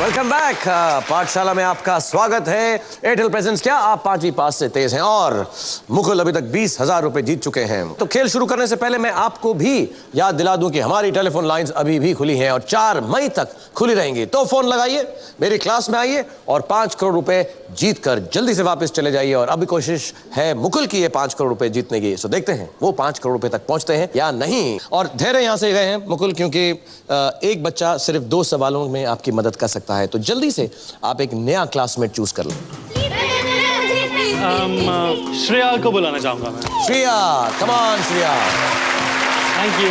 Welcome back. पाठशाला में आपका स्वागत है। एयरटेल प्रेजेंट्स क्या आप 5वीं पास से तेज हैं और मुकुल अभी तक 20,000 रुपए जीत चुके हैं। तो खेल शुरू करने से पहले मैं आपको भी याद दिला दूं कि हमारी टेलीफोन लाइंस अभी भी खुली हैं और 4 मई तक खुली रहेंगी। तो फोन लगाइए, मेरी क्लास में आइए और 5 करोड़ रुपए जीत कर जल्दी से वापस चले जाइए। और अभी कोशिश है मुकुल की ये 5 करोड़ रुपए जीतने की। सो देखते हैं वो 5 करोड़ रुपए तक पहुंचते हैं या नहीं। और धैर्य यहां से गए हैं मुकुल, क्योंकि एक बच्चा सिर्फ 2 सवालों में आपकी मदद कर सकता है। तो जल्दी से आप एक नया क्लासमेट चूज कर लो। श्रेया को बुलाना चाहूंगा मैं। Shreya, come on Shreya. Thank you.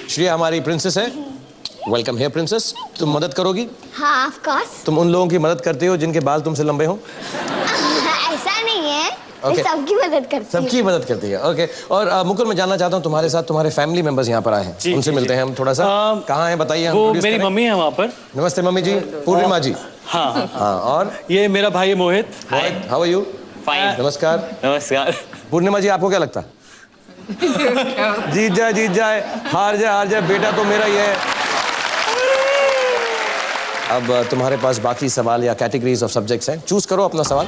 Shreya हमारी प्रिंसेस है। Welcome here princess. तुम मदद करोगी? हाँ, ऑफ कोर्स। तुम उन लोगों की मदद करती हो जिनके बाल तुमसे लंबे हो? ऐसा नहीं है। Okay. मैं सबकी मदद करती हूँ। सबकी मदद करती है। ओके। और मुकुल, मैं जानना चाहता हूँ तुम्हारे साथ तुम्हारे फैमिली मेंबर्स यहाँ पर आए हैं। उनसे मिलते हैं हम थोड़ा सा। कहाँ हैं बताइए। वो मेरी मम्मी है वहाँ पर। नमस्ते मम्मी जी। पूर्णिमा जी। हाँ हाँ। और ये मेरा भाई Mohit. How are you? Fine. नमस्कार। नमस्कार। पूर्णिमा जी, आपको क्या लगता है? जीत जाए, हार जाए, बेटा तो मेरा ही है। अब तुम्हारे पास बाकी सवाल या कैटेगरीज ऑफ सब्जेक्ट्स हैं। चूज करो अपना सवाल।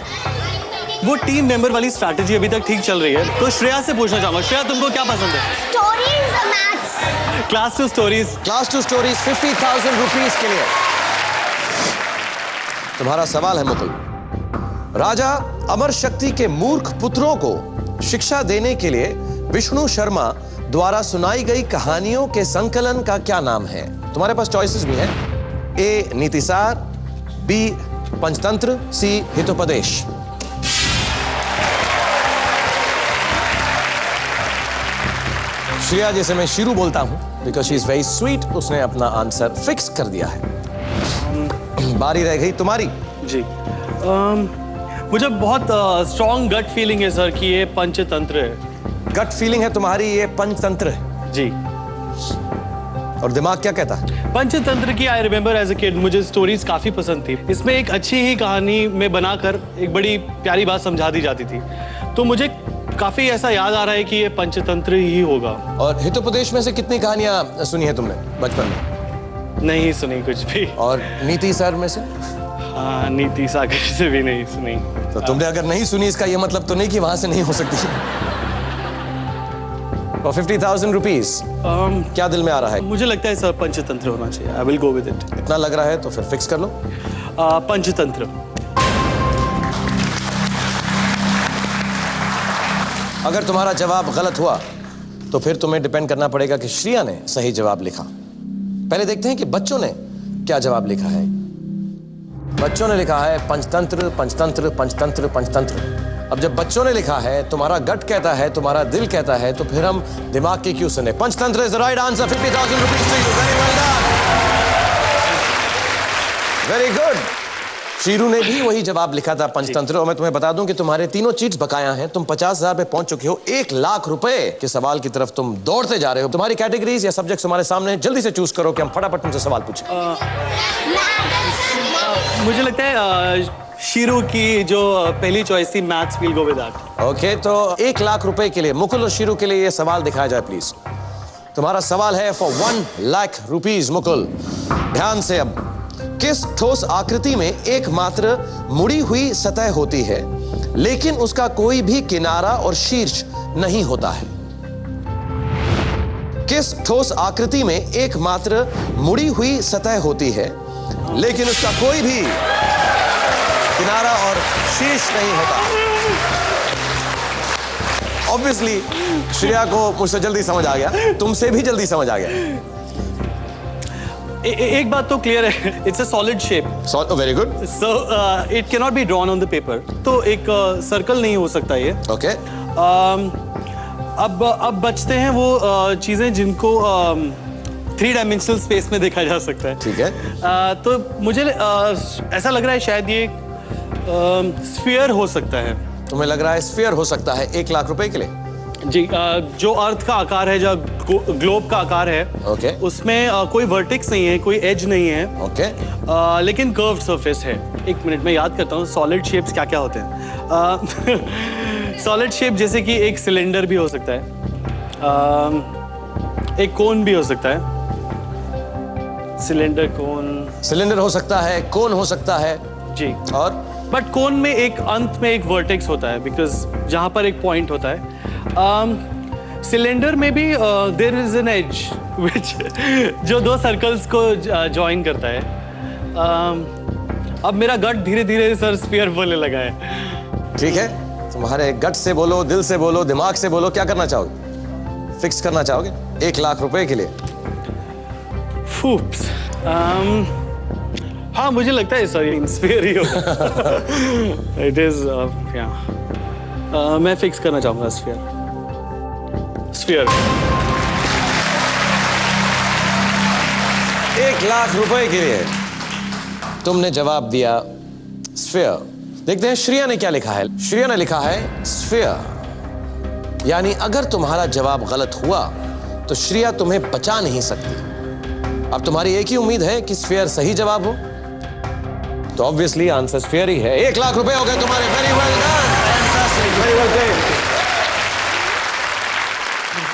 वो टीम मेंबर वाली स्ट्रैटेजी अभी तक ठीक चल रही है, तो श्रेया से पूछना चाहूंगा। श्रेया, तुमको क्या पसंद है? स्टोरीज और maths. Class two stories. Class two stories 50,000 rupees के लिए। तुम्हारा सवाल है मुकुल। राजा अमर शक्ति के मूर्ख पुत्रों को शिक्षा देने के लिए विष्णु शर्मा द्वारा सुनाई गई कहानियों के संकलन का क्या नाम है? तुम्हारे पास चॉइसेस भी हैं। ए नीतिसार, बी पंचतंत्र, सी हितोपदेश। श्रेया, जैसे मैं शीरू बोलता हूं because she is very sweet, उसने अपना आंसर फिक्स कर दिया है। बारी रह गई तुम्हारी। जी। मुझे बहुत स्ट्रॉन्ग गट फीलिंग है सर कि ये पंचतंत्र है। गट फीलिंग है तुम्हारी ये पंचतंत्र है? जी। और दिमाग क्या कहता है? पंचतंत्र की I remember as a kid, मुझे स्टोरीज काफी पसंद थी। इसमें एक अच्छी ही कहानी में बनाकर एक बड़ी प्यारी बात समझा दी जाती थी, तो मुझे काफी ऐसा याद आ रहा है कि ये पंचतंत्र ही होगा। और हितोपदेश में से कितनी कहानियां सुनी है तुमने बचपन में? नहीं सुनी कुछ भी। और नीति सर में से? हाँ, नीति सागर से भी नहीं सुनी। तो तुमने अगर नहीं सुनी, इसका ये मतलब तो नहीं कि वहां से नहीं हो सकती। और 50,000 रुपीज क्या दिल में आ रहा है? मुझे लगता है सर पंचतंत्र होना चाहिए। I will go with it. इतना लग रहा है तो फिर फिक्स कर लो। पंचतंत्र। अगर तुम्हारा जवाब गलत हुआ तो फिर तुम्हें डिपेंड करना पड़ेगा कि श्रेया ने सही जवाब लिखा। पहले देखते हैं कि बच्चों ने क्या जवाब लिखा है। बच्चों ने लिखा है पंचतंत्र, पंचतंत्र, पंचतंत्र, पंचतंत्र। अब जब बच्चों ने लिखा है, तुम्हारा गट कहता है, तुम्हारा दिल कहता है, तो फिर हम दिमाग की क्यों सुने? Panchatantra is the right answer. 50,000 rupees to you. Very well done. Very good. Sheeru ने भी वही जवाब लिखा था, पंचतंत्र। और मैं तुम्हें बता दूं कि तुम्हारे तीनों चीट्स बकाया हैं। तुम 50,000 पे पहुंच चुके हो। 1 लाख रुपए के सवाल की तरफ तुम दौड़ते जा रहे हो। तुम्हारी कैटेगरीज या सब्जेक्ट्स तुम्हारे सामने हैं। जल्दी से चूज करो कि हम फटाफट तुमसे सवाल पूछें। मुझे लगता है शीरू की जो पहली चॉइस थी, maths, will go with that. Okay, तो 1 लाख रुपए के लिए मुकुल और शीरू के लिए ये सवाल दिखाया जाए प्लीज। तुम्हारा सवाल है फॉर 1 लाख रुपीज। मुकुल, ध्यान से। अब किस ठोस आकृति में एकमात्र मुड़ी हुई सतह होती है लेकिन उसका कोई भी किनारा और शीर्ष नहीं होता है? किस ठोस आकृति में एकमात्र मुड़ी हुई सतह होती है लेकिन उसका कोई भी किनारा और शीर्ष नहीं होता? ऑब्वियसली श्रेया को मुझसे जल्दी समझ आ गया, तुमसे भी जल्दी समझ आ गया। एक बात तो क्लियर है, it's a solid shape. Very good. So it can not be drawn on the paper. तो एक सर्कल नहीं हो सकता ये। ओके। अब बचते हैं वो चीजें जिनको 3 डायमेंशनल स्पेस में देखा जा सकता है। ठीक है। तो मुझे ऐसा लग रहा है शायद ये स्फीयर हो सकता है। तुम्हें लग रहा है स्फीयर हो सकता है 1 लाख रुपए के लिए? जी। जो अर्थ का आकार है, जो ग्लोब का आकार है, ओके, उसमें कोई वर्टेक्स नहीं है, कोई एज नहीं है। ओके। लेकिन कर्व्ड सरफेस है। 1 मिनट में याद करता हूँ सॉलिड शेप्स क्या क्या होते हैं। सॉलिड शेप जैसे कि एक सिलेंडर भी हो सकता है, एक कोन भी हो सकता है, सिलेंडर कोन। सिलेंडर हो सकता है, कोन हो सकता है, जी। और बट कोन में एक अंत में एक वर्टेक्स होता है, बिकॉज जहां पर एक पॉइंट होता है। सिलेंडर में भी देयर इज एन एज विच जो दो सर्कल्स को जॉइन करता है। अब मेरा गट धीरे धीरे सर स्फीयर बोलने लगा है। ठीक है, तुम्हारे गट से बोलो, दिल से बोलो, दिमाग से बोलो, क्या करना चाहोगे? फिक्स करना चाहोगे 1 लाख रुपए के लिए? फूप्स। हाँ, मुझे लगता है सर स्फीयर ही होगा। इट इज मैं फिक्स करना चाहूंगा स्फीयर। 1 लाख रुपए के लिए तुमने जवाब दिया स्फीयर। देखते हैं श्रेया ने क्या लिखा है। श्रेया ने लिखा है स्फीयर, यानी अगर तुम्हारा जवाब गलत हुआ तो श्रेया तुम्हें बचा नहीं सकती। अब तुम्हारी एक ही उम्मीद है कि स्फीयर सही जवाब हो, तो ऑब्वियसली आंसर स्फीयर ही है। 1 लाख रुपए हो गए तुम्हारे। Very well done, fantastic, very well done.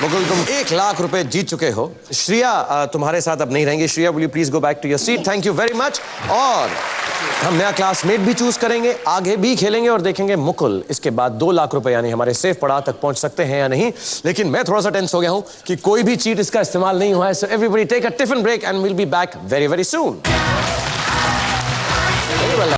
Mukul, तुम 1 लाख रुपए जीत चुके हो। श्रेया तुम्हारे साथ अब नहीं रहेंगी। Shreya, will you please go back to your seat? Thank you very much. और हम नया क्लासमेट भी चूज करेंगे, आगे भी खेलेंगे और देखेंगे मुकुल इसके बाद 2 लाख रुपए यानी हमारे सेफ पड़ाव तक पहुंच सकते हैं या नहीं। लेकिन मैं थोड़ा सा टेंस हो गया हूं कि कोई भी चीट इसका इस्तेमाल नहीं हुआ है। So everybody take a tiffin break and will be back very very soon.